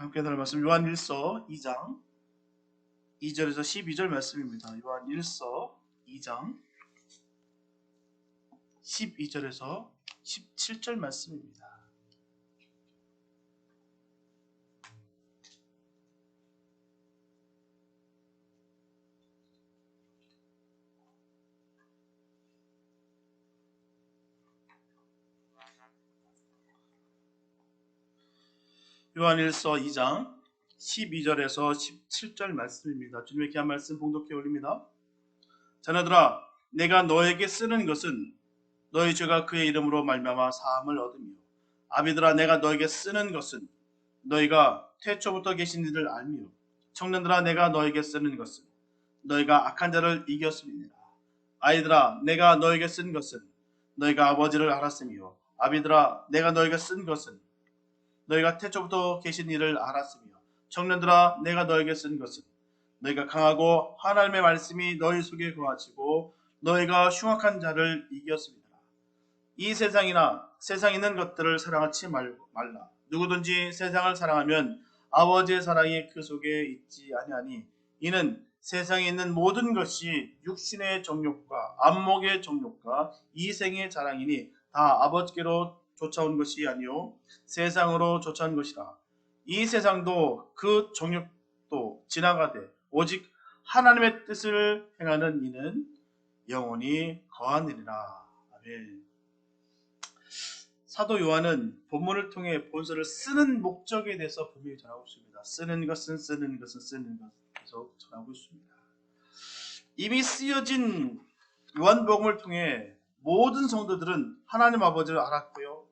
함께 나눌 말씀 요한 2장 2절에서 12절 말씀입니다. 요한 2장 12절에서 17절 말씀입니다. 요한 2장 12절에서 17절 말씀입니다. 주님의 귀한 말씀 봉독해 올립니다. 자녀들아, 내가 너에게 쓰는 것은 너희 죄가 그의 이름으로 말미암아 사함을 얻으며, 아비들아, 내가 너에게 쓰는 것은 너희가 태초부터 계신 이를 알며, 청년들아, 내가 너에게 쓰는 것은 너희가 악한 자를 이겼음이니라. 아이들아, 내가 너에게 쓴 것은 너희가 아버지를 알았으며, 아비들아, 내가 너에게 쓴 것은 너희가 태초부터 계신 이를 알았으며, 청년들아, 내가 너에게 쓴 것은 너희가 강하고 하나님의 말씀이 너희 속에 거하시고 너희가 흉악한 자를 이겼습니다. 이 세상이나 세상에 있는 것들을 사랑하지 말라. 누구든지 세상을 사랑하면 아버지의 사랑이 그 속에 있지 아니하니, 이는 세상에 있는 모든 것이 육신의 정욕과 안목의 정욕과 이생의 자랑이니 다 아버지께로 쫓아온 것이 아니요 세상으로 쫓아온 것이라. 이 세상도 그 정욕도 지나가되 오직 하나님의 뜻을 행하는 이는 영원히 거하느니라. 아멘. 사도 요한은 본문을 통해 본서를 쓰는 목적에 대해서 분명히 전하고 있습니다. 쓰는 것은 계속 전하고 있습니다. 이미 쓰여진 요한복음을 통해 모든 성도들은 하나님 아버지를 알았고요,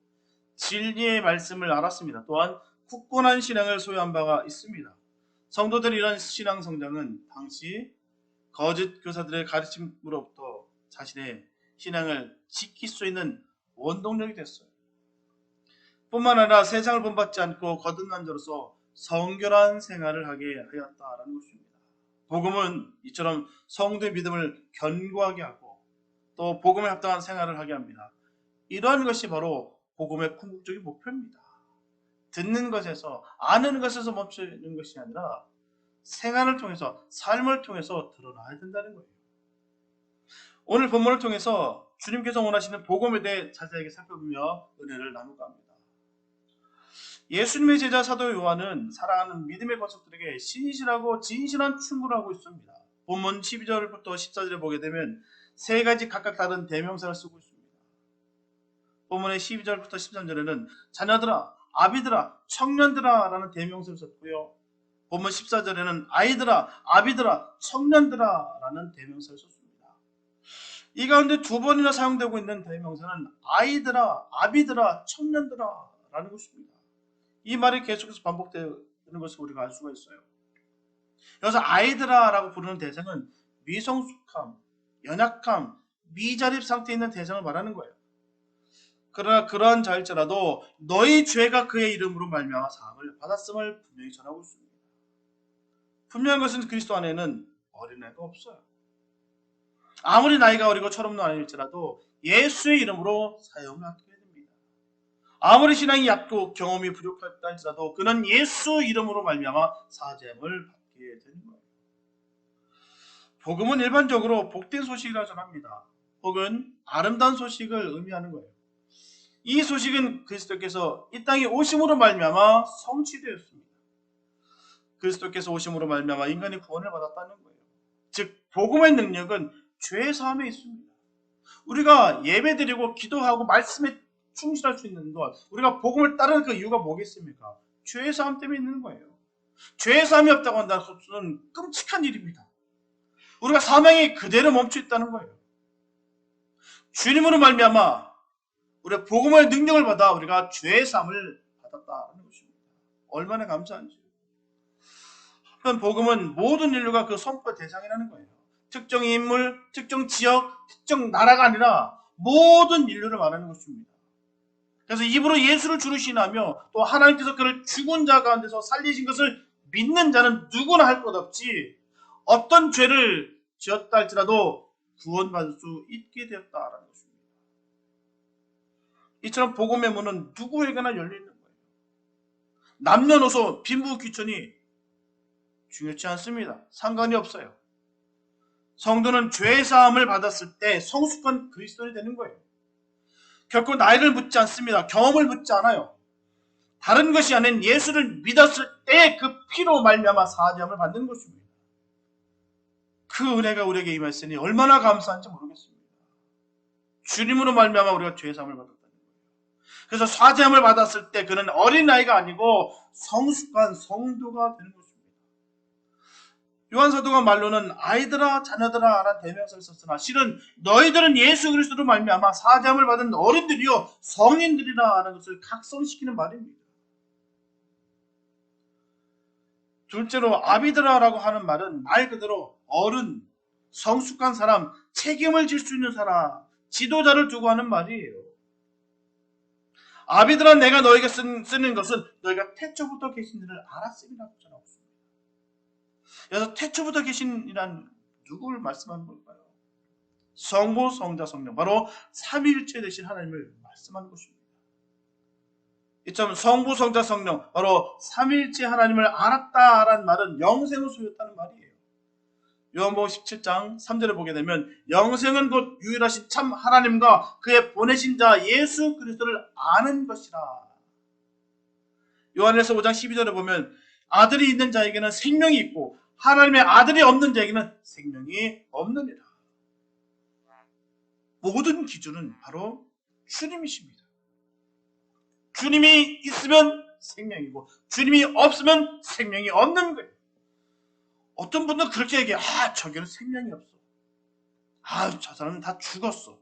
진리의 말씀을 알았습니다. 또한 굳건한 신앙을 소유한 바가 있습니다. 성도들의 이런 신앙 성장은 당시 거짓 교사들의 가르침으로부터 자신의 신앙을 지킬 수 있는 원동력이 됐어요. 뿐만 아니라 세상을 본받지 않고 거듭난 자로서 성결한 생활을 하게 하였다라는 것입니다. 복음은 이처럼 성도의 믿음을 견고하게 하고 또 복음에 합당한 생활을 하게 합니다. 이러한 것이 바로 복음의 궁극적인 목표입니다. 듣는 것에서, 아는 것에서 멈추는 것이 아니라 생활을 통해서, 삶을 통해서 드러나야 된다는 거예요. 오늘 본문을 통해서 주님께서 원하시는 복음에 대해 자세하게 살펴보며 은혜를 나누고 합니다. 예수님의 제자 사도 요한은 사랑하는 믿음의 권속들에게 신실하고 진실한 충고를 하고 있습니다. 본문 12절부터 14절에 보게 되면 세 가지 각각 다른 대명사를 쓰고 있습니다. 본문의 12절부터 13절에는 자녀들아, 아비들아, 청년들아 라는 대명사를 썼고요, 본문 14절에는 아이들아, 아비들아, 청년들아 라는 대명사를 썼습니다. 이 가운데 두 번이나 사용되고 있는 대명사는 아이들아, 아비들아, 청년들아 라는 것입니다. 이 말이 계속해서 반복되는 것을 우리가 알 수가 있어요. 여기서 아이들아 라고 부르는 대상은 미성숙함, 연약함, 미자립 상태에 있는 대상을 말하는 거예요. 그러나 그러한 자일지라도 너희 죄가 그의 이름으로 말미암아 사함을 받았음을 분명히 전하고 있습니다. 분명한 것은 그리스도 안에는 어린애가 없어요. 아무리 나이가 어리고 철없는 아이일지라도 예수의 이름으로 사형을 받게 됩니다. 아무리 신앙이 얕고 경험이 부족했다 할지라도 그는 예수 이름으로 말미암아 사죄함을 받게 되는 거예요. 복음은 일반적으로 복된 소식이라 전합니다. 혹은 아름다운 소식을 의미하는 거예요. 이 소식은 그리스도께서 이 땅에 오심으로 말미암아 성취되었습니다. 그리스도께서 오심으로 말미암아 인간이 구원을 받았다는 거예요. 즉 복음의 능력은 죄 사함에 있습니다. 우리가 예배드리고 기도하고 말씀에 충실할 수 있는 것, 우리가 복음을 따르는 그 이유가 뭐겠습니까? 죄 사함 때문에 있는 거예요. 죄 사함이 없다고 한다는 것은 끔찍한 일입니다. 우리가 사명이 그대로 멈춰 있다는 거예요. 주님으로 말미암아 우리가 복음의 능력을 받아 우리가 죄 사함을 받았다는 것입니다. 얼마나 감사한지. 한편 복음은 모든 인류가 그 선포의 대상이라는 거예요. 특정 인물, 특정 지역, 특정 나라가 아니라 모든 인류를 말하는 것입니다. 그래서 입으로 예수를 주로 시인하며 또 하나님께서 그를 죽은 자 가운데서 살리신 것을 믿는 자는 누구나 할 것 없이 어떤 죄를 지었다 할지라도 구원받을 수 있게 되었다라는 것입니다. 이처럼 복음의 문은 누구에게나 열려 있는 거예요. 남녀노소 빈부 귀천이 중요치 않습니다. 상관이 없어요. 성도는 죄 사함을 받았을 때 성숙한 그리스도인이 되는 거예요. 결코 나이를 묻지 않습니다. 경험을 묻지 않아요. 다른 것이 아닌 예수를 믿었을 때 그 피로 말미암아 사함을 받는 것입니다. 그 은혜가 우리에게 임했으니 얼마나 감사한지 모르겠습니다. 주님으로 말미암아 우리가 죄 사함을 받았다는 거예요. 그래서 사죄함을 받았을 때 그는 어린아이가 아니고 성숙한 성도가 되는 것입니다. 요한 사도가 말로는 아이들아 자녀들아 라는 대명사를 썼으나 실은 너희들은 예수 그리스도로 말미암아 사죄함을 받은 어른들이요 성인들이라 하는 것을 각성시키는 말입니다. 둘째로 아비드라라고 하는 말은 말 그대로 어른, 성숙한 사람, 책임을 질 수 있는 사람, 지도자를 두고 하는 말이에요. 아비드라 내가 너에게 쓰는 것은 너희가 태초부터 계신 이를 알았음이라고 전하고 있습니다. 그래서 태초부터 계신이란 누구를 말씀하는 걸까요? 성부, 성자, 성령, 바로 삼위일체 되신 하나님을 말씀하는 것입니다. 이처럼 성부, 성자, 성령, 바로 삼위일체 하나님을 알았다라는 말은 영생을 소유했다는 말이에요. 요한복음 17장 3절에 보게 되면 영생은 곧 유일하신 참 하나님과 그의 보내신 자 예수 그리스도를 아는 것이라. 요한일서 5장 12절에 보면 아들이 있는 자에게는 생명이 있고 하나님의 아들이 없는 자에게는 생명이 없느니라. 모든 기준은 바로 주님이십니다. 주님이 있으면 생명이고 주님이 없으면 생명이 없는 거예요. 어떤 분들은 그렇게 얘기해요. 저기는 생명이 없어. 저 사람은 다 죽었어.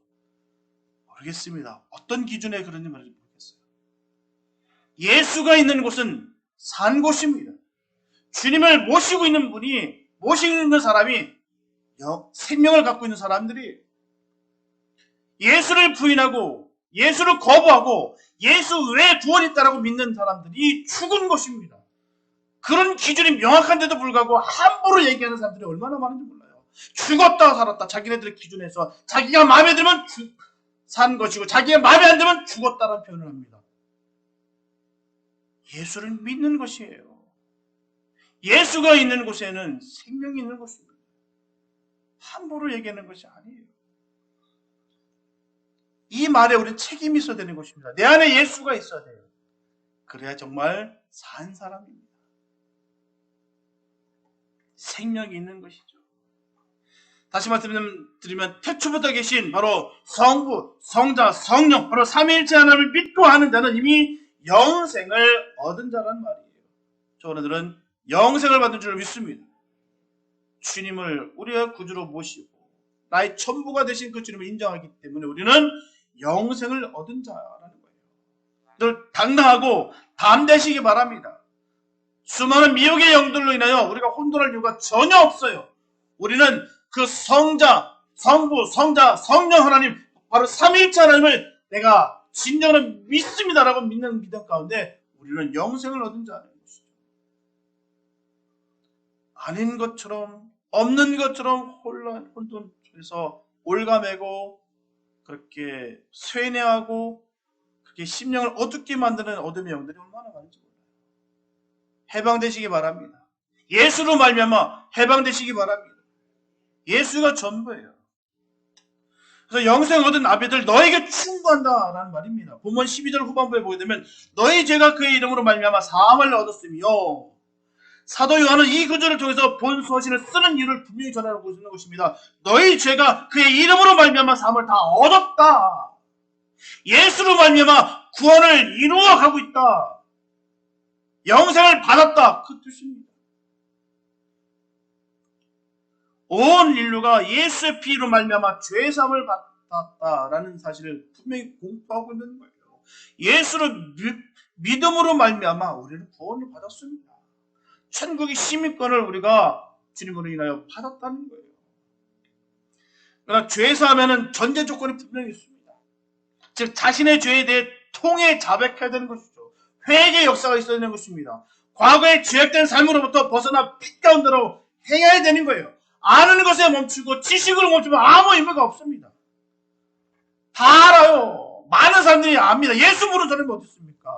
모르겠습니다. 어떤 기준에 그런지 모르겠어요. 예수가 있는 곳은 산 곳입니다. 주님을 모시고 있는 분이, 모시고 있는 사람이 생명을 갖고 있는 사람들이 예수를 부인하고 예수를 거부하고 예수 외에 구원이 있다라고 믿는 사람들이 죽은 것입니다. 그런 기준이 명확한데도 불구하고 함부로 얘기하는 사람들이 얼마나 많은지 몰라요. 죽었다 살았다 자기네들의 기준에서 자기가 마음에 들면 산 것이고 자기가 마음에 안 들면 죽었다라는 표현을 합니다. 예수를 믿는 것이에요. 예수가 있는 곳에는 생명이 있는 것입니다. 함부로 얘기하는 것이 아니에요. 이 말에 우리는 책임이 있어야 되는 것입니다. 내 안에 예수가 있어야 돼요. 그래야 정말 산 사람입니다. 생명이 있는 것이죠. 다시 말씀드리면 태초부터 계신 바로 성부, 성자, 성령, 바로 삼위일체 하나님을 믿고 하는 자는 이미 영생을 얻은 자란 말이에요. 저들은 영생을 받은 줄 믿습니다. 주님을 우리의 구주로 모시고 나의 전부가 되신 그 주님을 인정하기 때문에 우리는 영생을 얻은 자라는 거예요. 늘 당당하고 담대시기 바랍니다. 수많은 미혹의 영들로 인하여 우리가 혼돈할 이유가 전혀 없어요. 우리는 그 성자, 성부, 성자, 성령 하나님, 바로 삼위일체 하나님을 내가 진정으로 믿습니다라고 믿는 믿음 가운데 우리는 영생을 얻은 자라는 것이죠. 아닌 것처럼, 없는 것처럼 혼돈 속에서 올가매고 그렇게 쇠뇌하고 그렇게 심령을 어둡게 만드는 어둠의 영들이 얼마나 많은지 몰라요. 해방되시기 바랍니다. 예수로 말미암아 해방되시기 바랍니다. 예수가 전부예요. 그래서 영생 얻은 아비들 너에게 충고한다라는 말입니다. 본문 12절 후반부에 보게 되면 너희 죄가 그의 이름으로 말미암아 사함을 얻었으며, 사도 요한은 이 구절을 통해서 본 서신을 쓰는 이유를 분명히 전하고 있는 것입니다. 너희 죄가 그의 이름으로 말미암아 사함을 다 얻었다. 예수로 말미암아 구원을 이루어가고 있다. 영생을 받았다. 그 뜻입니다. 온 인류가 예수의 피로 말미암아 죄사함을 받았다라는 사실을 분명히 공포하고 있는 거예요. 예수를 믿음으로 말미암아 우리는 구원을 받았습니다. 천국의 시민권을 우리가 주님으로 인하여 받았다는 거예요. 그러나 죄사하면은 전제 조건이 분명히 있습니다. 즉 자신의 죄에 대해 통해 자백해야 되는 것이죠. 회개의 역사가 있어야 되는 것입니다. 과거의 죄악된 삶으로부터 벗어나 빛 가운데로 행해야 되는 거예요. 아는 것에 멈추고 지식으로 멈추면 아무 의미가 없습니다. 다 알아요. 많은 사람들이 압니다. 예수 모르는 사람이 어디 있습니까?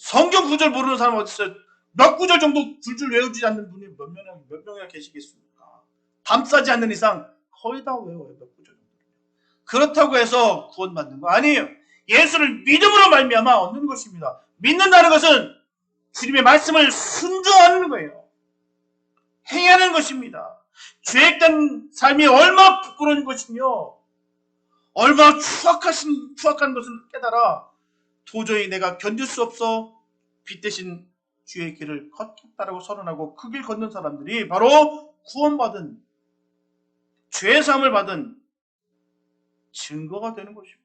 성경 구절 모르는 사람 어디 있어요? 몇 구절 정도 줄줄 외우지 않는 분이 몇 명이나 계시겠습니까? 담싸지 않는 이상 거의 다 외워요. 몇 구절 정도. 그렇다고 해서 구원받는 거 아니에요. 예수를 믿음으로 말미암아 얻는 것입니다. 믿는다는 것은 주님의 말씀을 순종하는 거예요. 행하는 것입니다. 죄악된 삶이 얼마나 부끄러운 것이며 얼마나 추악한 것을 깨달아 도저히 내가 견딜 수 없어 빛 대신 주의 길을 걷겠다라고 선언하고 그 길 걷는 사람들이 바로 구원받은 죄사함을 받은 증거가 되는 것입니다.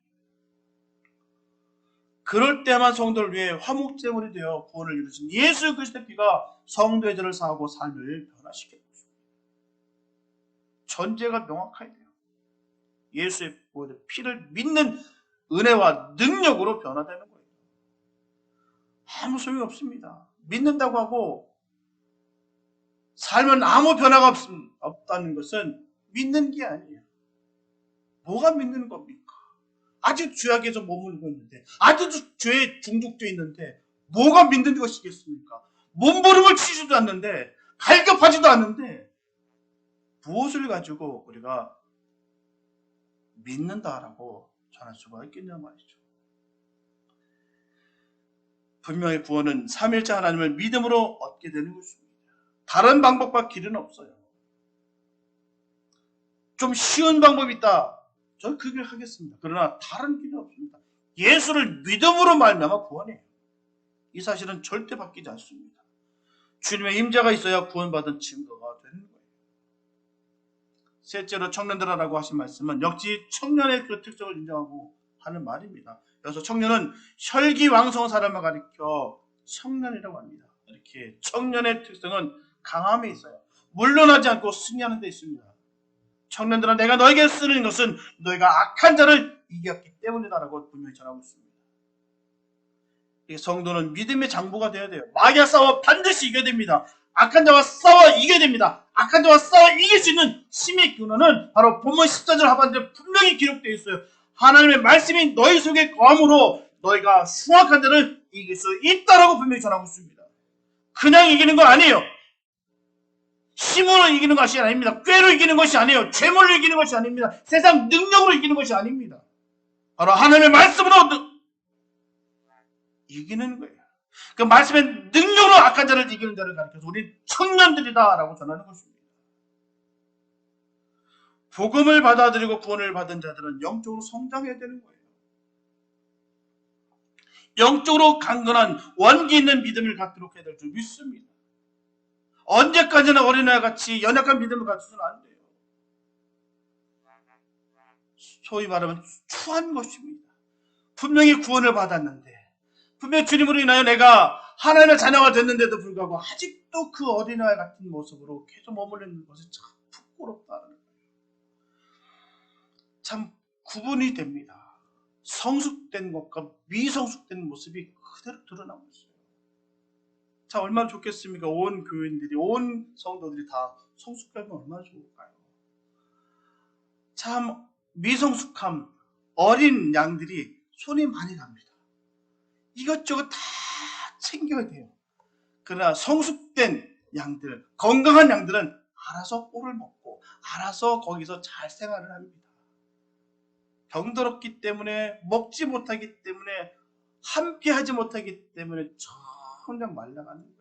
그럴 때만 성도를 위해 화목제물이 되어 구원을 이루신 예수 그리스도의 피가 성도의 죄를 사하고 삶을 변화시키는 것입니다. 전제가 명확해야 돼요. 예수의 피를 믿는 은혜와 능력으로 변화되는 거예요. 아무 소용이 없습니다. 믿는다고 하고 삶은 아무 변화가 없다는 것은 믿는 게 아니에요. 뭐가 믿는 겁니까? 아직 죄악에서 머물고 있는데, 아직도 죄에 중독되어 있는데 뭐가 믿는 것이겠습니까? 몸부림을 치지도 않는데, 갈급하지도 않는데 무엇을 가지고 우리가 믿는다라고 전할 수가 있겠냐 말이죠. 분명히 구원은 삼일째 하나님을 믿음으로 얻게 되는 것입니다. 다른 방법과 길은 없어요. 좀 쉬운 방법이 있다. 저는 그 길을 하겠습니다. 그러나 다른 길은 없습니다. 예수를 믿음으로 말미암아 구원해요. 이 사실은 절대 바뀌지 않습니다. 주님의 임재가 있어야 구원받은 증거가 되는 거예요. 셋째로 청년들아라고 하신 말씀은 역시 청년의 그 특성을 인정하고 하는 말입니다. 그래서 청년은 혈기왕성한 사람을 가리켜 청년이라고 합니다. 이렇게 청년의 특성은 강함에 있어요. 물러나지 않고 승리하는 데 있습니다. 청년들아 내가 너에게 쓰는 것은 너희가 악한 자를 이겼기 때문이다라고 분명히 전하고 있습니다. 성도는 믿음의 장부가 되어야 돼요. 마귀와 싸워 반드시 이겨야 됩니다. 악한 자와 싸워 이겨야 됩니다. 악한 자와 싸워 이길 수 있는 힘의 근원은 바로 본문 14절 하반절에 분명히 기록되어 있어요. 하나님의 말씀이 너희 속에 거함으로 너희가 흉악한 자를 이길 수 있다라고 분명히 전하고 있습니다. 그냥 이기는 거 아니에요. 힘으로 이기는 것이 아닙니다. 꾀로 이기는 것이 아니에요. 죄물로 이기는 것이 아닙니다. 세상 능력으로 이기는 것이 아닙니다. 바로 하나님의 말씀으로 이기는 거예요. 그 말씀의 능력으로 악한 자를 이기는 자를 가리켜서 우리 청년들이다라고 전하는 것입니다. 복음을 받아들이고 구원을 받은 자들은 영적으로 성장해야 되는 거예요. 영적으로 강건한 원기 있는 믿음을 갖도록 해야 될 줄 믿습니다. 언제까지나 어린아이 같이 연약한 믿음을 갖춰서는 안 돼요. 소위 말하면 추한 것입니다. 분명히 구원을 받았는데, 분명히 주님으로 인하여 내가 하나님의 자녀가 됐는데도 불구하고 아직도 그 어린아이 같은 모습으로 계속 머물러 있는 것이 참 부끄럽다는 거예요. 참 구분이 됩니다. 성숙된 것과 미성숙된 모습이 그대로 드러나고 있어요. 자, 얼마나 좋겠습니까? 온 교인들이, 온 성도들이 다 성숙하면 얼마나 좋을까요? 참 미성숙함, 어린 양들이 손이 많이 갑니다. 이것저것 다 챙겨야 돼요. 그러나 성숙된 양들, 건강한 양들은 알아서 꼴을 먹고 알아서 거기서 잘 생활을 합니다. 병들었기 때문에, 먹지 못하기 때문에, 함께하지 못하기 때문에 점점 말라가는 거예요.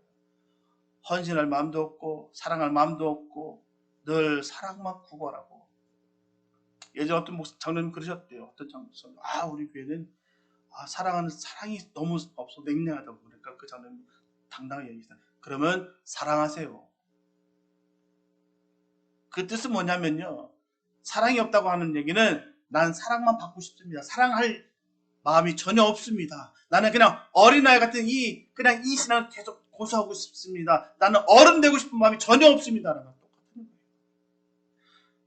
헌신할 마음도 없고 사랑할 마음도 없고 늘 사랑만 구걸하고. 예전 어떤 장로님 그러셨대요. 어떤 장로님, 우리 교회는 사랑하는 사랑이 너무 없어 냉랭하다고. 그러니까 그 장로님 당당하게 얘기했어요. 그러면 사랑하세요. 그 뜻은 뭐냐면요, 사랑이 없다고 하는 얘기는 난 사랑만 받고 싶습니다. 사랑할 마음이 전혀 없습니다. 나는 그냥 어린아이 같은 그냥 이 신앙을 계속 고수하고 싶습니다. 나는 어른 되고 싶은 마음이 전혀 없습니다. 라는 똑같은 거예요.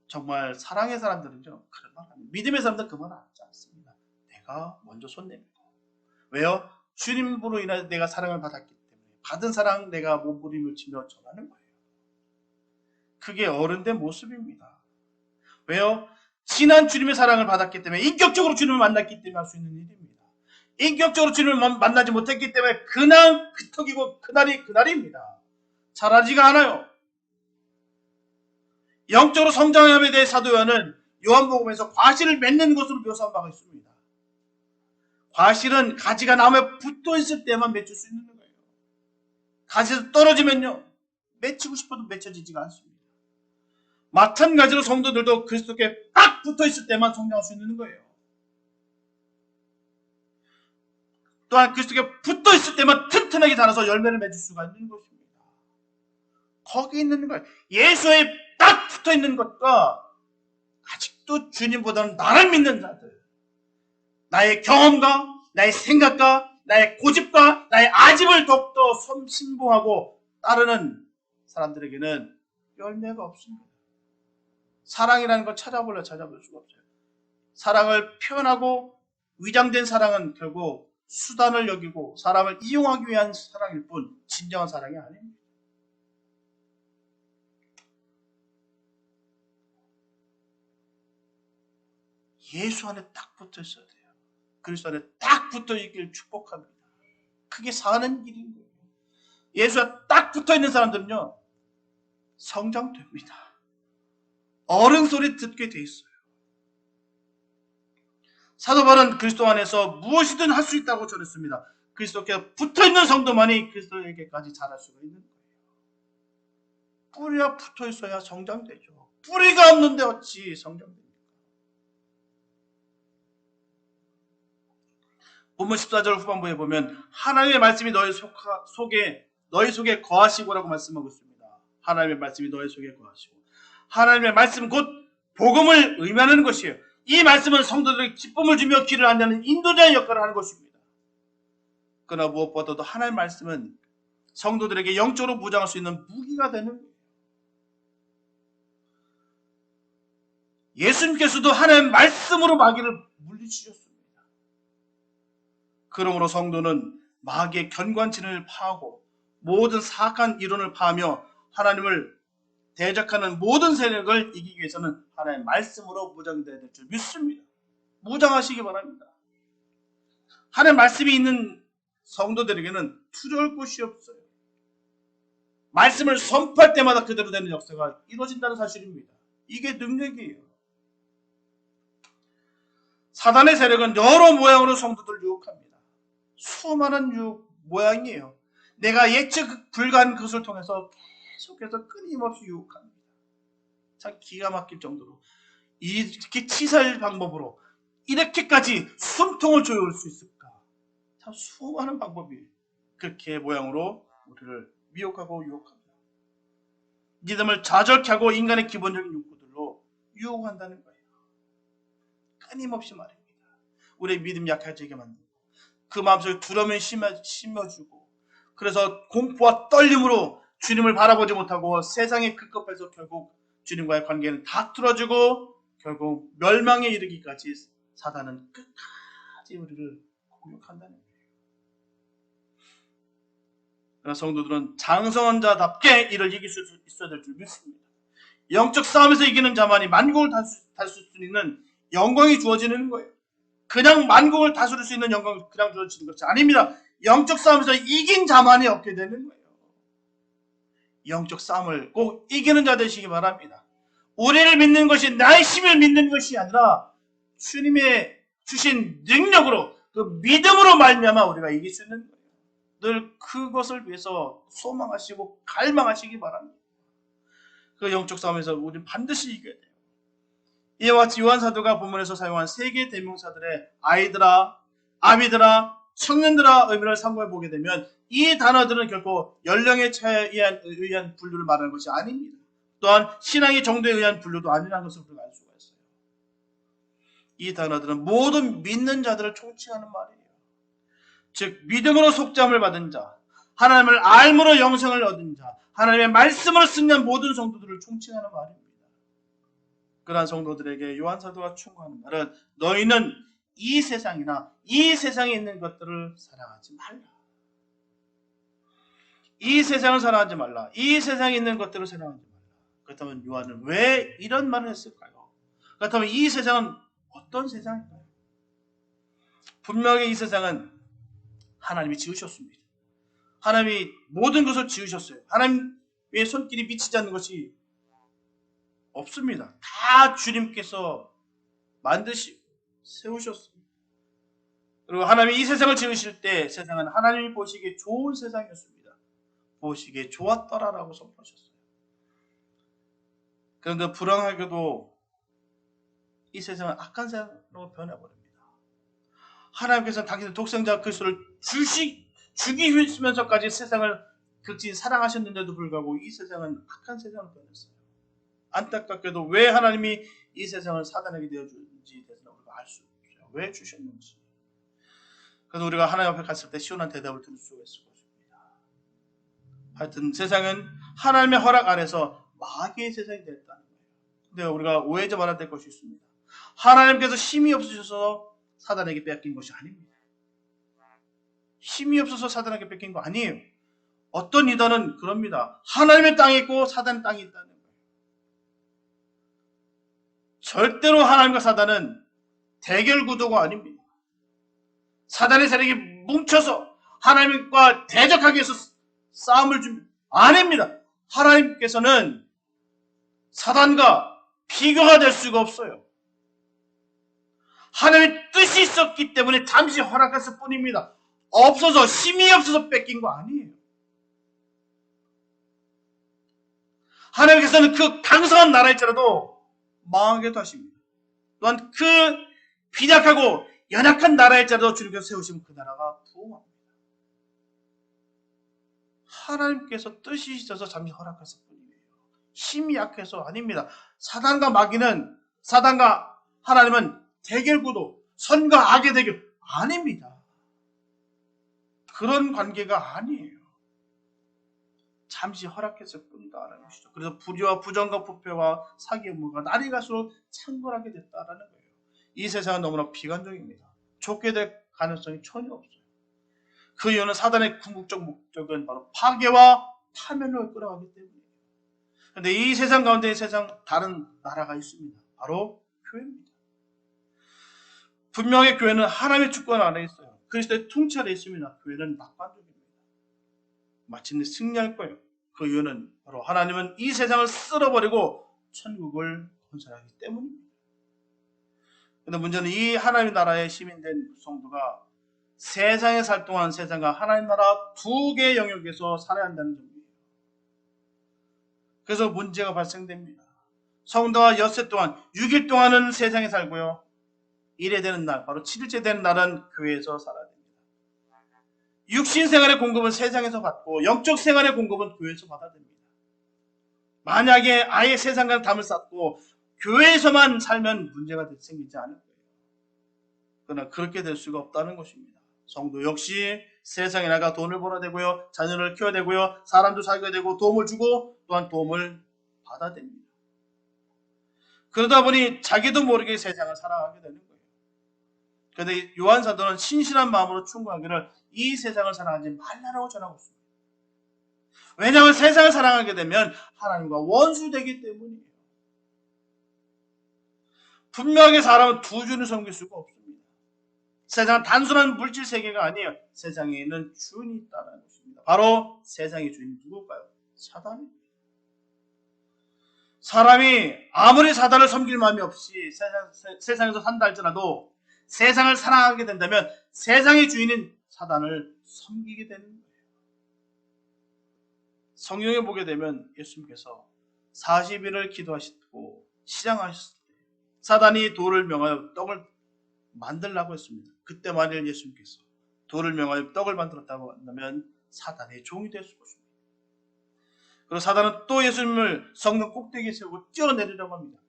정말 사랑의 사람들은요, 그런 말 합니다. 믿음의 사람들은 그 말 하지 않습니다. 내가 먼저 손 내밀고. 왜요? 주님으로 인해 내가 사랑을 받았기 때문에 받은 사랑 내가 몸부림을 치며 전하는 거예요. 그게 어른된 모습입니다. 왜요? 진한 주님의 사랑을 받았기 때문에, 인격적으로 주님을 만났기 때문에 할 수 있는 일입니다. 인격적으로 주님을 만나지 못했기 때문에 그냥 그턱이고 그날입니다. 잘하지가 않아요. 영적으로 성장함에 대해 사도 요한은 요한복음에서 과실을 맺는 것으로 묘사한 바가 있습니다. 과실은 가지가 나무에 붙어 있을 때만 맺을 수 있는 거예요. 가지에서 떨어지면요, 맺히고 싶어도 맺혀지지가 않습니다. 마찬가지로 성도들도 그리스도께 딱 붙어 있을 때만 성장할 수 있는 거예요. 또한 그리스도께 붙어 있을 때만 튼튼하게 자라서 열매를 맺을 수가 있는 것입니다. 거기 있는 거예요. 예수에 딱 붙어 있는 것과 아직도 주님보다는 나를 믿는 자들, 나의 경험과 나의 생각과 나의 고집과 나의 아집을 더욱더 신봉하고 따르는 사람들에게는 열매가 없습니다. 사랑이라는 걸 찾아볼 수가 없어요. 사랑을 표현하고 위장된 사랑은 결국 수단을 여기고 사람을 이용하기 위한 사랑일 뿐 진정한 사랑이 아닙니다. 예수 안에 딱 붙어 있어야 돼요. 그리스도 안에 딱 붙어 있기를 축복합니다. 그게 사는 길인 거예요. 예수에 딱 붙어 있는 사람들은요, 성장됩니다. 어른 소리 듣게 돼 있어요. 사도 바울은 그리스도 안에서 무엇이든 할 수 있다고 전했습니다. 그리스도께 붙어 있는 성도만이 그리스도에게까지 자랄 수가 있는 거예요. 뿌리가 붙어 있어야 성장되죠. 뿌리가 없는데 어찌 성장됩니까? 본문 14절 후반부에 보면 하나님의 말씀이 너희 속에 거하시고라고 말씀하고 있습니다. 하나님의 말씀이 너희 속에 거하시고, 하나님의 말씀 곧 복음을 의미하는 것이에요. 이 말씀은 성도들에게 기쁨을 주며 길을 안내하는 인도자의 역할을 하는 것입니다. 그러나 무엇보다도 하나님의 말씀은 성도들에게 영적으로 무장할 수 있는 무기가 되는 거예요. 예수님께서도 하나님의 말씀으로 마귀를 물리치셨습니다. 그러므로 성도는 마귀의 견관진을 파하고 모든 사악한 이론을 파하며 하나님을 대적하는 모든 세력을 이기기 위해서는 하나님의 말씀으로 무장되어야 될 줄 믿습니다. 무장하시기 바랍니다. 하나님의 말씀이 있는 성도들에게는 두려울 곳이 없어요. 말씀을 선포할 때마다 그대로 되는 역사가 이루어진다는 사실입니다. 이게 능력이에요. 사단의 세력은 여러 모양으로 성도들을 유혹합니다. 수많은 유혹 모양이에요. 내가 예측 불가한 것을 통해서 계속해서 끊임없이 유혹합니다. 참 기가 막힐 정도로 이렇게 치사할 방법으로 이렇게까지 숨통을 조여올 수 있을까? 참 수많은 방법이 그렇게 모양으로 우리를 미혹하고 유혹합니다. 믿음을 좌절케 하고 인간의 기본적인 욕구들로 유혹한다는 거예요. 끊임없이 말입니다. 우리의 믿음 약해지게 만들고 그 마음속에 두려움을 심어주고, 그래서 공포와 떨림으로 주님을 바라보지 못하고 세상에 급급해서 결국 주님과의 관계는 다 틀어지고 결국 멸망에 이르기까지 사단은 끝까지 우리를 공격한다는 거예요. 그러나 성도들은 장성한 자답게 이를 이길 수 있어야 될 줄 믿습니다. 영적 싸움에서 이기는 자만이 만국을 다스릴 수 있는 영광이 주어지는 거예요. 그냥 만국을 다스릴 수 있는 영광이 그냥 주어지는 것이 아닙니다. 영적 싸움에서 이긴 자만이 얻게 되는 거예요. 영적 싸움을 꼭 이기는 자 되시기 바랍니다. 우리를 믿는 것이 나의 힘을 믿는 것이 아니라 주님의 주신 능력으로, 그 믿음으로 말미암아 우리가 이길 수 있는 거예요. 늘 그것을 위해서 소망하시고 갈망하시기 바랍니다. 그 영적 싸움에서 우리는 반드시 이겨야 돼요. 이와 같이 요한 사도가 본문에서 사용한 세 개의 대명사들의 아이들아, 아비들아, 청년들아 의미를 참고해 보게 되면 이 단어들은 결코 연령의 차이에 의한 분류를 말하는 것이 아닙니다. 또한 신앙의 정도에 의한 분류도 아니라는 것을 우리가 알 수가 있어요. 이 단어들은 모든 믿는 자들을 총칭하는 말이에요. 즉 믿음으로 속죄함을 받은 자, 하나님을 알므로 영생을 얻은 자, 하나님의 말씀으로 승리한 모든 성도들을 총칭하는 말입니다. 그러한 성도들에게 요한 사도가 충고하는 말은 너희는 이 세상이나 이 세상에 있는 것들을 사랑하지 말라. 이 세상을 사랑하지 말라. 이 세상에 있는 것들을 사랑하지 말라. 그렇다면 요한은 왜 이런 말을 했을까요? 그렇다면 이 세상은 어떤 세상일까요? 분명히 이 세상은 하나님이 지으셨습니다. 하나님이 모든 것을 지으셨어요. 하나님의 손길이 미치지 않는 것이 없습니다. 다 주님께서 만드시고 세우셨습니다. 그리고 하나님이 이 세상을 지으실 때 세상은 하나님이 보시기에 좋은 세상이었습니다. 보시기에 좋았더라라고 선포하셨어요. 그런데 불행하게도 이 세상은 악한 세상으로 변해버립니다. 하나님께서는 당신의 독생자 그리스도를 죽이시면서까지 세상을 극진히 사랑하셨는데도 불구하고 이 세상은 악한 세상으로 변했어요. 안타깝게도 왜 하나님이 이 세상을 사단에게 내어주는지 대해서 우리가 알 수 없어요. 왜 주셨는지. 그래서 우리가 하나님 앞에 갔을 때 시원한 대답을 들을 수가 있을 것입니다. 하여튼 세상은 하나님의 허락 아래서 마귀의 세상이 됐다는 거예요. 근데 우리가 오해하지 말아야 될 것이 있습니다. 하나님께서 힘이 없으셔서 사단에게 뺏긴 것이 아닙니다. 힘이 없어서 사단에게 뺏긴 거 아니에요. 어떤 이단은 그럽니다. 하나님의 땅이 있고 사단의 땅이 있다는 거예요. 절대로 하나님과 사단은 대결 구도가 아닙니다. 사단의 세력이 뭉쳐서 하나님과 대적하기 위해서 싸움을 줍니다. 아닙니다. 하나님께서는 사단과 비교가 될 수가 없어요. 하나님의 뜻이 있었기 때문에 잠시 허락했을 뿐입니다. 없어서 힘이 없어서 뺏긴 거 아니에요. 하나님께서는 그 강성한 나라일지라도 망하게도 하십니다. 또한 그 빈약하고 연약한 나라일지라도 주님께서 세우시면 그 나라가 부흥합니다. 하나님께서 뜻이 있어서 잠시 허락했을 뿐이에요. 힘이 약해서 아닙니다. 사단과 하나님은 대결 구도, 선과 악의 대결 아닙니다. 그런 관계가 아니에요. 잠시 허락했을 뿐이다라는 것이죠. 그래서 불의와 부정과 부패와 사기 음모가 날이 갈수록 창궐하게 됐다라는 거예요. 이 세상은 너무나 비관적입니다. 좋게 될 가능성이 전혀 없어요. 그 이유는 사단의 궁극적 목적은 바로 파괴와 파멸을 끌어가기 때문이에요. 그런데 이 세상 가운데 다른 나라가 있습니다. 바로 교회입니다. 분명히 교회는 하나님의 주권 안에 있어요. 그리스도의 통치 아래 있습니다. 교회는 낙관적입니다. 마침내 승리할 거예요. 그 이유는 바로 하나님은 이 세상을 쓸어버리고 천국을 건설하기 때문입니다. 그런데 문제는 이 하나님의 나라의 시민된 성도가 세상에 살 동안 세상과 하나님 나라 두 개의 영역에서 살아야 한다는 점이에요. 그래서 문제가 발생됩니다. 성도가 엿새 동안 6일 동안은 세상에 살고요. 1회 되는 날, 바로 7일째 되는 날은 교회에서 살아야 됩니다. 육신 생활의 공급은 세상에서 받고 영적 생활의 공급은 교회에서 받아야 됩니다. 만약에 아예 세상과 담을 쌓고 교회에서만 살면 문제가 생기지 않을 거예요. 그러나 그렇게 될 수가 없다는 것입니다. 성도 역시 세상에 나가 돈을 벌어야 되고요. 자녀를 키워야 되고요. 사람도 사귀어야 되고 도움을 주고 또한 도움을 받아야 됩니다. 그러다 보니 자기도 모르게 세상을 살아가게 되는 거예요. 그런데 요한 사도는 신실한 마음으로 충고하기를 이 세상을 사랑하지 말라고 전하고 있습니다. 왜냐하면 세상을 사랑하게 되면 하나님과 원수되기 때문이에요. 분명하게 사람은 두 주를 섬길 수가 없습니다. 세상은 단순한 물질 세계가 아니에요. 세상에는 주인이 있다는 것입니다. 바로 세상의 주인이 누굴까요? 사단입니다. 사람이 아무리 사단을 섬길 마음이 없이 세상에서 산다 할지라도 세상을 사랑하게 된다면 세상의 주인인 사단을 섬기게 되는 거예요. 성경에 보게 되면 예수님께서 40일을 기도하시고 시장하셨을 때 사단이 돌을 명하여 떡을 만들라고 했습니다. 그때 만일 예수님께서 돌을 명하여 떡을 만들었다고 한다면 사단의 종이 될 수 있습니다. 그리고 사단은 또 예수님을 성령 꼭대기에 세우고 뛰어내리려고 합니다.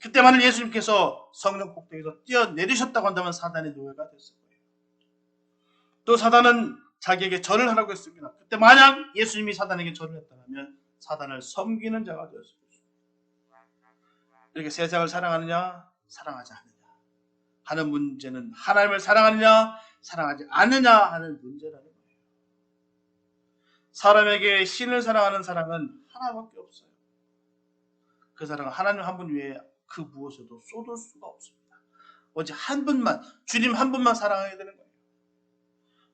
그때 만일 예수님께서 성령 꼭대기에서 뛰어내리셨다고 한다면 사단의 노예가 됐을 거예요. 또 사단은 자기에게 절을 하라고 했습니다. 그때 만약 예수님이 사단에게 절을 했다면 사단을 섬기는 자가 되었을 것입니다. 이렇게 세상을 사랑하느냐 사랑하지 않느냐 하는 문제는 하나님을 사랑하느냐 사랑하지 않느냐 하는 문제라는 거예요. 사람에게 신을 사랑하는 사랑은 하나밖에 없어요. 그 사랑은 하나님 한 분 외에 그 무엇에도 쏟을 수가 없습니다. 오직 한 분만, 주님 한 분만 사랑하게 되는 거예요.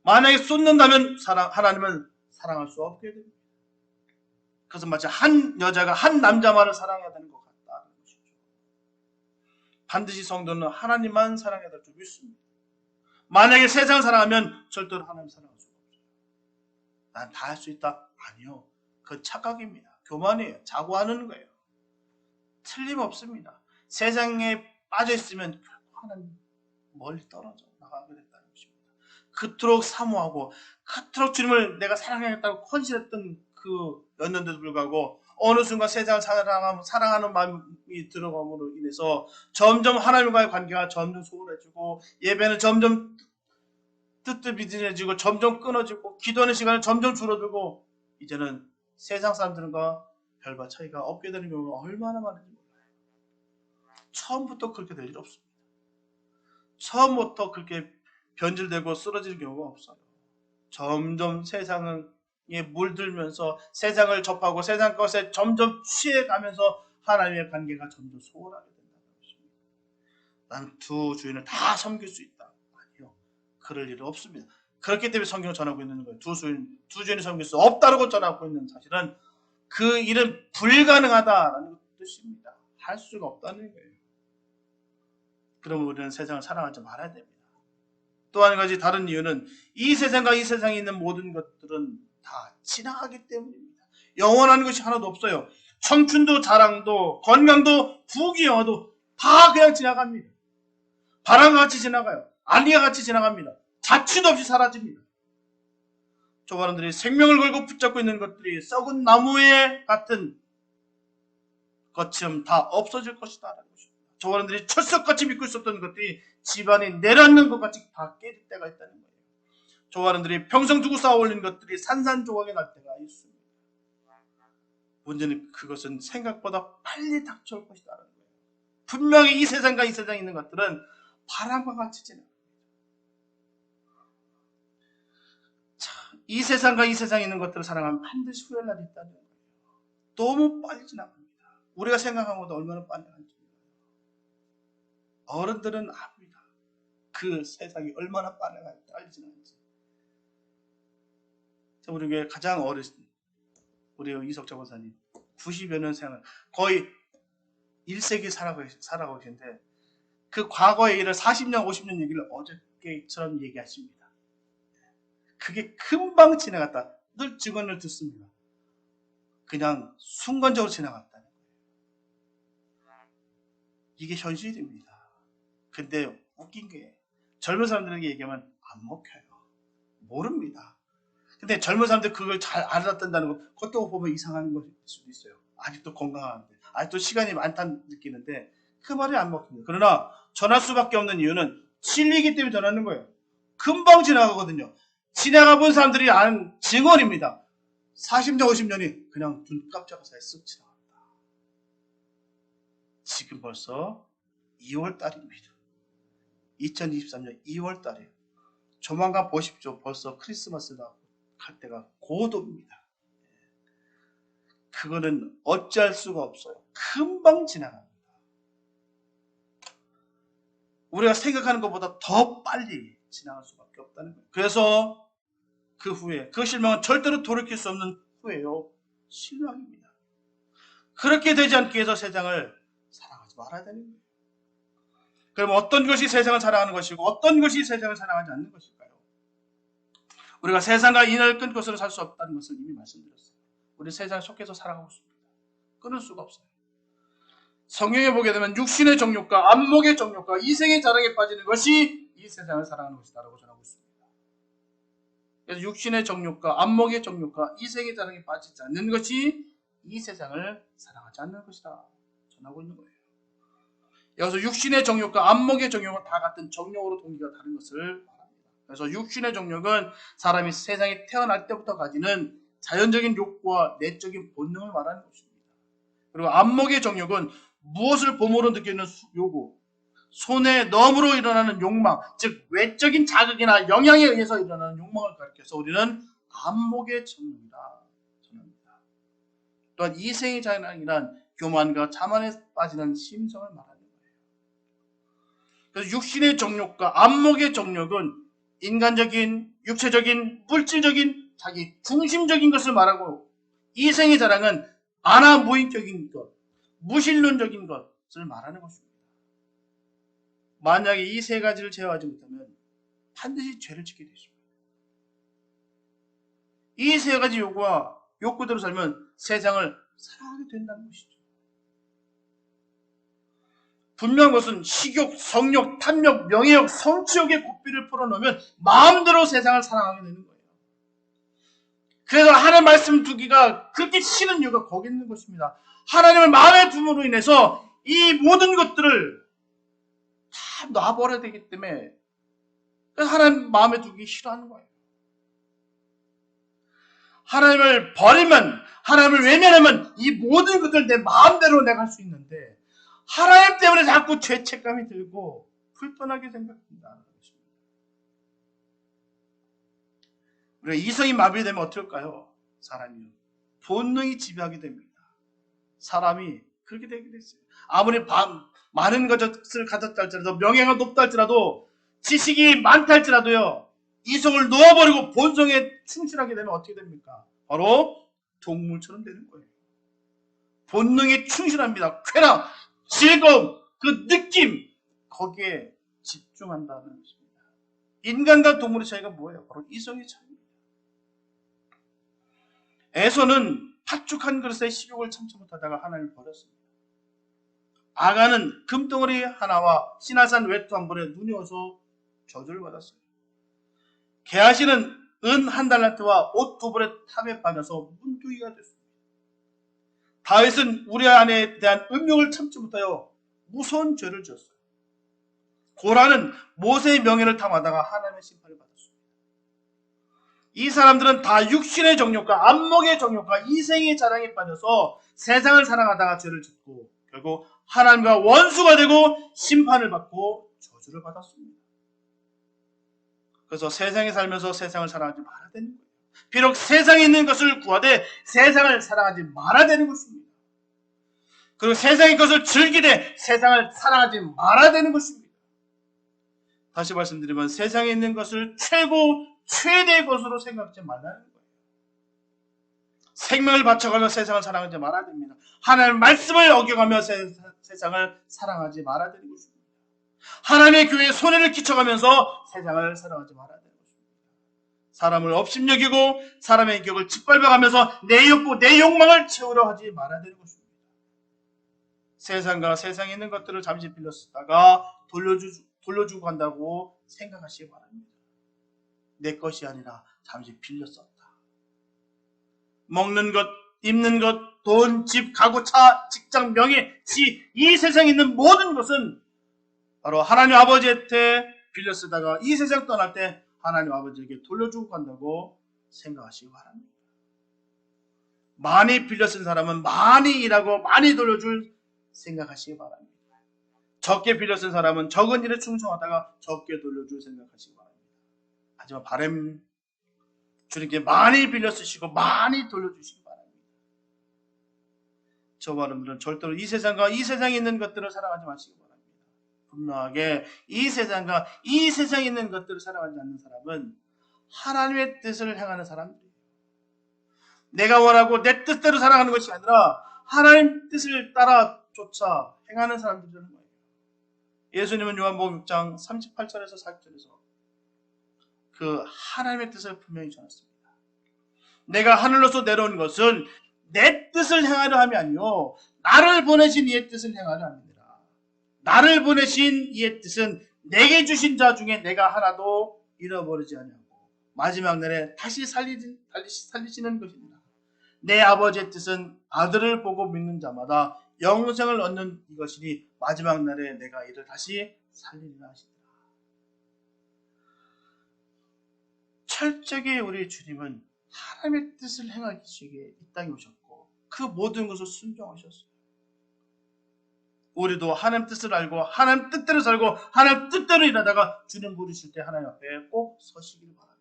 만약에 쏟는다면 하나님은 사랑할 수 없게 됩니다. 그래서 마치 한 여자가 한 남자만을 사랑해야 되는 것 같다는 것이죠. 반드시 성도는 하나님만 사랑해야 될 줄 믿습니다. 만약에 세상을 사랑하면 절대로 하나님 사랑할 수가 없어요. 난 다 할 수 있다? 아니요. 그건 착각입니다. 교만이에요. 자고하는 거예요. 틀림없습니다. 세상에 빠져있으면 결국 하나님 멀리 떨어져 나가게 됐다는 것입니다. 그토록 사모하고 그토록 주님을 내가 사랑하겠다고 헌신했던 그였는데도 불구하고 어느 순간 세상을 사랑하는 마음이 들어감으로 인해서 점점 하나님과의 관계가 점점 소홀해지고 예배는 점점 뜨뜻미진해지고 점점 끊어지고 기도하는 시간은 점점 줄어들고 이제는 세상 사람들과 별반 차이가 없게 되는 경우가 얼마나 많은지 몰라요. 처음부터 그렇게 될 일 없습니다. 처음부터 그렇게 변질되고 쓰러지는 경우가 없어요. 점점 세상에 물들면서 세상을 접하고 세상 것에 점점 취해가면서 하나님의 관계가 점점 소홀하게 된다는 것입니다. 나는 두 주인을 다 섬길 수 있다. 아니요. 그럴 일은 없습니다. 그렇기 때문에 성경을 전하고 있는 거예요. 두 주인을 섬길 수 없다고 전하고 있는 사실은 그 일은 불가능하다라는 뜻입니다. 할 수가 없다는 거예요. 그러면 우리는 세상을 사랑하지 말아야 됩니다. 또 한 가지 다른 이유는 이 세상과 이 세상에 있는 모든 것들은 다 지나가기 때문입니다. 영원한 것이 하나도 없어요. 청춘도 자랑도 건강도 부귀영화도 다 그냥 지나갑니다. 바람과 같이 지나가요. 안개와 같이 지나갑니다. 자취도 없이 사라집니다. 저 사람들이 생명을 걸고 붙잡고 있는 것들이 썩은 나무에 같은 것처럼 다 없어질 것이다. 저 사람들이 철석같이 믿고 있었던 것들이 집안에 내려앉는 것 같이 다 깨질 때가 있다는 거예요. 저 사람들이 평생 두고 쌓아 올린 것들이 산산조각이 날 때가 있습니다. 문제는 그것은 생각보다 빨리 닥쳐올 것이다라는 거예요. 분명히 이 세상과 이 세상에 있는 것들은 바람과 같이 지나갑니다. 이 세상과 이 세상에 있는 것들을 사랑하면 반드시 후회할 날이 있다는 거예요. 너무 빨리 지나갑니다. 우리가 생각한 것보다 얼마나 빨리 가는지. 어른들은 압니다. 그 세상이 얼마나 빨리 지나는지. 우리 교회 가장 어르신 우리 이석자 권사님 90여 년 생활 거의 1세기 살아가고 계신데 그 과거의 일을 40년 50년 얘기를 어저께처럼 얘기하십니다. 그게 금방 지나갔다. 늘 증언을 듣습니다. 그냥 순간적으로 지나갔다는 거예요. 이게 현실입니다. 근데 웃긴 게 젊은 사람들에게 얘기하면 안 먹혀요. 모릅니다. 근데 젊은 사람들 그걸 잘 알아듣는다는 것, 그것도 보면 이상한 것일 수도 있어요. 아직도 건강한데, 아직도 시간이 많다는 느끼는데 그 말이 안 먹힙니다. 그러나 전할 수밖에 없는 이유는 진리이기 때문에 전하는 거예요. 금방 지나가거든요. 지나가 본 사람들이 아는 증언입니다. 40년, 50년이 그냥 눈 깜짝할 사이에 쓱 지나갔다. 지금 벌써 2월 달입니다. 2023년 2월 달에 조만간 보십시오. 벌써 크리스마스가 갈 때가 고도입니다. 그거는 어찌할 수가 없어요. 금방 지나갑니다. 우리가 생각하는 것보다 더 빨리 지나갈 수밖에 없다는 거예요. 그래서 그 후에 그 실망은 절대로 돌이킬 수 없는 후회요. 실망입니다. 그렇게 되지 않기 위해서 세상을 사랑하지 말아야 되는 거예요. 그럼 어떤 것이 세상을 사랑하는 것이고 어떤 것이 세상을 사랑하지 않는 것일까요? 우리가 세상과 인연을 끊고서는 살 수 없다는 것을 이미 말씀드렸어요. 우리 세상에 속해서 살아가고 있습니다. 끊을 수가 없어요. 성경에 보게 되면 육신의 정욕과 안목의 정욕과 이생의 자랑에 빠지는 것이 이 세상을 사랑하는 것이다라고 전하고 있습니다. 그래서 육신의 정욕과 안목의 정욕과 이생의 자랑에 빠지지 않는 것이 이 세상을 사랑하지 않는 것이다 전하고 있는 거예요. 여기서 육신의 정욕과 안목의 정욕은 다 같은 정욕으로 동기가 다른 것을 말합니다. 그래서 육신의 정욕은 사람이 세상에 태어날 때부터 가지는 자연적인 욕구와 내적인 본능을 말하는 것입니다. 그리고 안목의 정욕은 무엇을 봄으로 느끼는 요구, 손에 넣음으로 일어나는 욕망, 즉 외적인 자극이나 영향에 의해서 일어나는 욕망을 가리켜서 우리는 안목의 정욕이라 전합니다. 또한 이생의 자랑이란 교만과 자만에 빠지는 심성을 말합니다. 그래서 육신의 정욕과 안목의 정욕은 인간적인, 육체적인, 물질적인, 자기 중심적인 것을 말하고 이생의 자랑은 아나무인격인 것, 무신론적인 것을 말하는 것입니다. 만약에 이 세 가지를 제어하지 못하면 반드시 죄를 짓게 되십니다. 이 세 가지 욕구대로 살면 세상을 사랑하게 된다는 것이죠. 분명한 것은 식욕, 성욕, 탐욕, 명예욕, 성취욕의 고삐를 풀어놓으면 마음대로 세상을 사랑하게 되는 거예요. 그래서 하나님 말씀 두기가 그렇게 싫은 이유가 거기 있는 것입니다. 하나님을 마음에 둠으로 인해서 이 모든 것들을 다 놔버려야 되기 때문에 그래서 하나님 마음에 두기 싫어하는 거예요. 하나님을 버리면, 하나님을 외면하면 이 모든 것들 내 마음대로 내가 할 수 있는데 하나님 때문에 자꾸 죄책감이 들고 불편하게 생각한다는 것입니다. 우리가 이성이 마비되면 어떨까요? 사람이 본능이 지배하게 됩니다. 사람이 그렇게 되게 됐어요. 아무리 많은 것을 가졌다 할지라도, 명예가 높다 할지라도, 지식이 많다 할지라도요, 이성을 놓아버리고 본성에 충실하게 되면 어떻게 됩니까? 바로 동물처럼 되는 거예요. 본능에 충실합니다. 쾌락, 즐거움, 그 느낌, 거기에 집중한다는 것입니다. 인간과 동물의 차이가 뭐예요? 바로 이성의 차이입니다. 에서는 팥죽한 그릇에 식욕을 참지 못하다가 하나님을 버렸습니다. 아가는 금덩어리 하나와 시나산 외투 한 벌에 눈이 어서 저주를 받았어요. 게하시는 은 한 달란트와 옷 두 벌의 탑에 빠져서 문둥이가 됐습니다. 다윗은 우리아 아내에 대한 음욕을 참지 못하여 무서운 죄를 지었어요. 고라는 모세의 명예를 탐하다가 하나님의 심판을 받았습니다. 이 사람들은 다 육신의 정욕과 안목의 정욕과 이생의 자랑에 빠져서 세상을 사랑하다가 죄를 짓고 결국 하나님과 원수가 되고 심판을 받고 저주를 받았습니다. 그래서 세상에 살면서 세상을 사랑하지 말아야 되는 거예요. 비록 세상에 있는 것을 구하되 세상을 사랑하지 말아야 되는 것입니다. 그리고 세상의 것을 즐기되 세상을 사랑하지 말아야 되는 것입니다. 다시 말씀드리면 세상에 있는 것을 최대의 것으로 생각하지 말라는 거예요. 생명을 바쳐가며 세상을 사랑하지 말아야 됩니다. 하나님의 말씀을 어겨가며 세상을 사랑하지 말아야 되는 것입니다. 하나님의 교회에 손해를 끼쳐가면서 세상을 사랑하지 말아야 되는 것입니다. 사람을 업신여기고 사람의 격을 짓밟아가면서 내 욕구, 내 욕망을 채우려 하지 말아야 되는 것입니다. 세상과 세상에 있는 것들을 잠시 빌렸다가 돌려주고 간다고 생각하시기 바랍니다. 내 것이 아니라 잠시 빌렸었다. 먹는 것, 입는 것, 돈, 집, 가구, 차, 직장, 명예, 이 세상에 있는 모든 것은 바로 하나님 아버지한테 빌려 쓰다가 이 세상 떠날 때 하나님 아버지에게 돌려주고 간다고 생각하시기 바랍니다. 많이 빌려 쓴 사람은 많이 일하고 많이 돌려줄 생각하시기 바랍니다. 적게 빌려 쓴 사람은 적은 일에 충성하다가 적게 돌려줄 생각하시기 바랍니다. 하지만 바람 주님께 많이 빌려 쓰시고 많이 돌려주시기 바랍니다. 저와 여러분들은 절대로 이 세상과 이 세상에 있는 것들을 사랑하지 마시기 바랍니다. 분명하게 이 세상과 이 세상에 있는 것들을 사랑하지 않는 사람은 하나님의 뜻을 행하는 사람들이에요. 내가 원하고 내 뜻대로 살아가는 것이 아니라 하나님 뜻을 따라 쫓아 행하는 사람들이라는 거예요. 예수님은 요한복음 6장 38절에서 40절에서 그 하나님의 뜻을 분명히 전했습니다. 내가 하늘로서 내려온 것은 내 뜻을 행하려 함이 아니요 나를 보내신 이의 뜻을 행하려 함이니라. 나를 보내신 이의 뜻은 내게 주신 자 중에 내가 하나도 잃어버리지 아니하고 마지막 날에 다시 살리시는 것입니다. 내 아버지의 뜻은 아들을 보고 믿는 자마다 영생을 얻는 이것이니 마지막 날에 내가 이를 다시 살리리라 하시니라. 철저하게 우리 주님은 하나님의 뜻을 행하기 위해 이 땅에 오셨고 그 모든 것을 순종하셨어요. 우리도 하나님 뜻을 알고 하나님 뜻대로 살고 하나님 뜻대로 일하다가 주님 부르실 때 하나님 앞에 꼭 서시길 바랍니다.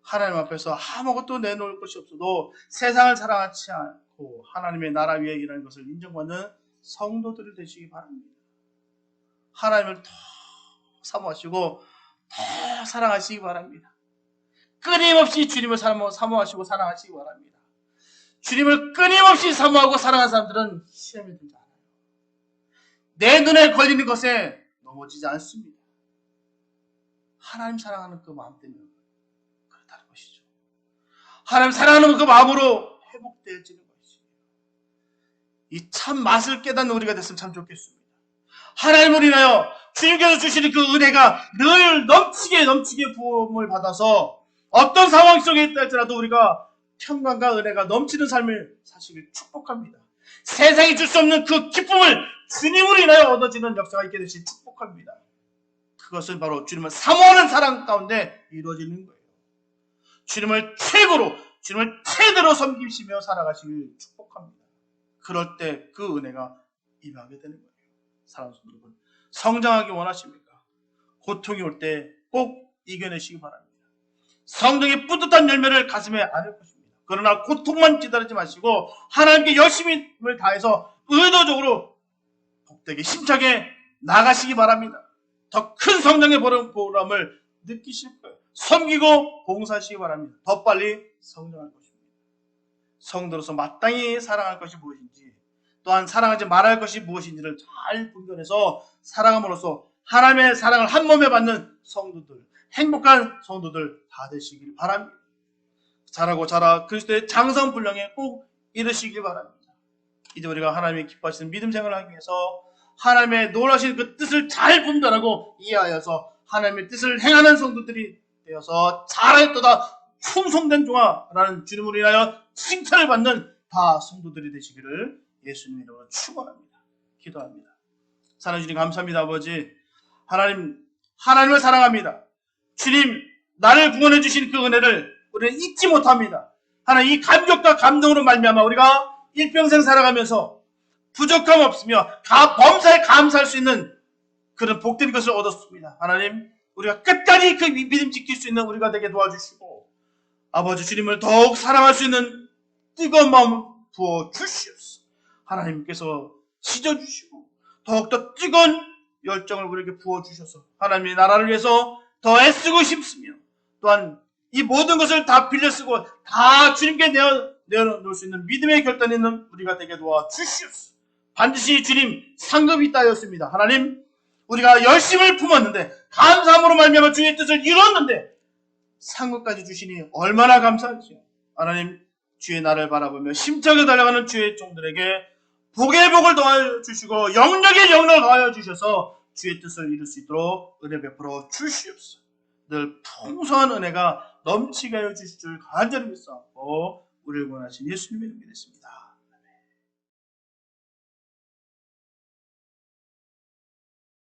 하나님 앞에서 아무것도 내놓을 것이 없어도 세상을 사랑하지 않고 하나님의 나라 위에 일하는 것을 인정받는 성도들이 되시기 바랍니다. 하나님을 더 사모하시고 더 사랑하시기 바랍니다. 끊임없이 주님을 사모하시고 사랑하시기 바랍니다. 주님을 끊임없이 사모하고 사랑하는 사람들은 시험에 들지 않아요. 내 눈에 걸리는 것에 넘어지지 않습니다. 하나님 사랑하는 그 마음 때문에 그렇다는 것이죠. 하나님 사랑하는 그 마음으로 회복되어지는 것이죠. 이 참 맛을 깨닫는 우리가 됐으면 참 좋겠습니다. 하나님을 인하여 주님께서 주시는 그 은혜가 늘 넘치게 부음을 받아서 어떤 상황 속에 있다 할지라도 우리가 평강과 은혜가 넘치는 삶을 사시길 축복합니다. 세상이 줄 수 없는 그 기쁨을 주님으로 인하여 얻어지는 역사가 있게 되시길 축복합니다. 그것은 바로 주님을 사모하는 사랑 가운데 이루어지는 거예요. 주님을 최고로, 주님을 최대로 섬기시며 살아가시길 축복합니다. 그럴 때 그 은혜가 임하게 되는 거예요. 사랑하는 여러분, 성장하기 원하십니까? 고통이 올 때 꼭 이겨내시기 바랍니다. 성령의 뿌듯한 열매를 가슴에 안을 것입니다. 그러나 고통만 기다리지 마시고 하나님께 열심히 힘을 다해서 의도적으로 복되게 힘차게 나가시기 바랍니다. 더 큰 성령의 보람을 느끼실 거예요. 섬기고 봉사하시기 바랍니다. 더 빨리 성장할 것입니다. 성도로서 마땅히 사랑할 것이 무엇인지, 또한 사랑하지 말아야 할 것이 무엇인지를 잘 분별해서 사랑함으로써 하나님의 사랑을 한 몸에 받는 성도들, 행복한 성도들 다 되시길 바랍니다. 잘하고 자라 그리스도의 장성분량에 꼭 이르시길 바랍니다. 이제 우리가 하나님의 기뻐하시는 믿음 생활을 하기 위해서 하나님의 놀라신 그 뜻을 잘 분별하고 이해하여서 하나님의 뜻을 행하는 성도들이 되어서 잘하였도다 충성된 종아라는 주님으로 인하여 칭찬을 받는 다 성도들이 되시기를 예수님 이름으로 축원합니다. 기도합니다. 사랑해 주님 감사합니다. 아버지, 하나님을 사랑합니다. 주님, 나를 구원해 주신 그 은혜를 우리는 잊지 못합니다. 하나님, 이 감격과 감동으로 말미암아 우리가 일평생 살아가면서 부족함 없으며 범사에 감사할 수 있는 그런 복된 것을 얻었습니다. 하나님, 우리가 끝까지 그 믿음 지킬 수 있는 우리가 되게 도와주시고 아버지 주님을 더욱 사랑할 수 있는 뜨거운 마음을 부어주시옵소서. 하나님께서 찢어주시고 더욱더 뜨거운 열정을 우리에게 부어주셔서 하나님의 나라를 위해서 더 애쓰고 싶으며 또한 이 모든 것을 다 빌려 쓰고 다 주님께 내어놓을 수 있는 믿음의 결단이 있는 우리가 되게 도와주시옵소서. 반드시 주님 상급이 있다였습니다. 하나님, 우리가 열심을 품었는데 감사함으로 말미암아 주의 뜻을 이뤘는데 상급까지 주시니 얼마나 감사하지요. 하나님, 주의 나를 바라보며 심차게 달려가는 주의 종들에게 복의 복을 더하여 주시고 영력의 영력을 더하여 주셔서 주의 뜻을 이룰 수 있도록 은혜 베풀어 주시옵소서. 늘 풍성한 은혜가 넘치게 하여 주실 줄 간절히 믿사옵고 우리를 구원하신 예수님의 이름으로 믿습니다.